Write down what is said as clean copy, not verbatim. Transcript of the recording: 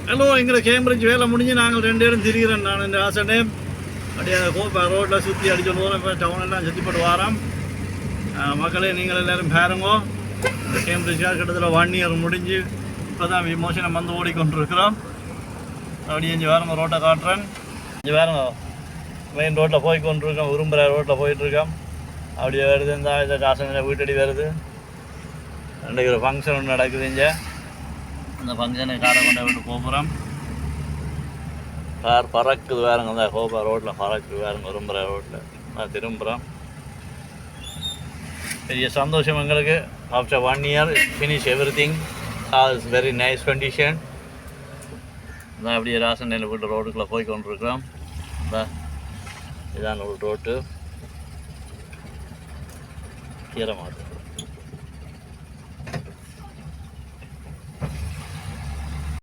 Hello, எங்களை Cambridge வேலை முடிஞ்சு நாங்கள் 2 பேரும் திரிகிறோம். நான் இந்த ஆசனே அப்படியே ரோட்டில் சுற்றி அடிச்சு போகிறோம். இப்போ டவுனெல்லாம் சுற்றிப்பட்டு வாரோம். மக்களே, நீங்கள் எல்லோரும் பாருங்கோ. இந்த கேம்பிரிட்ஜாக கிட்டத்தட்ட 1 இயர் முடிஞ்சு இப்போ தான் விமோசனை வந்து ஓடிக்கொண்டிருக்கிறோம். அப்படியே இங்கே வேறுங்க ரோட்டை காட்டுறேன். இங்கே வேறுங்க மெயின் ரோட்டில் போய் கொண்டிருக்கோம். விரும்புகிற ரோட்டில் போயிட்டுருக்கோம். அப்படியே வருது இந்த காசு வீட்டடி வருது. ரெண்டு ஒரு ஃபங்க்ஷன் ஒன்று நடக்குது. இங்கே அந்த ஃபங்க்ஷனை காரை கொண்டு விட்டு போகிறோம். கார் பறக்குது வேறுங்க. அந்த ஹோபா ரோட்டில் பறக்குது வேறுங்க. விரும்புகிற ரோட்டில் நான் திரும்புகிறோம். பெரிய சந்தோஷம் எங்களுக்கு. After 1 year finish every thing. Is very nice condition. இதான் அப்படியே ராசனையில் போட்டு ரோடுக்குள்ளே போய் கொண்டிருக்கிறோம். இதான் ஒரு ரோட்டு கீரை மாட்டு.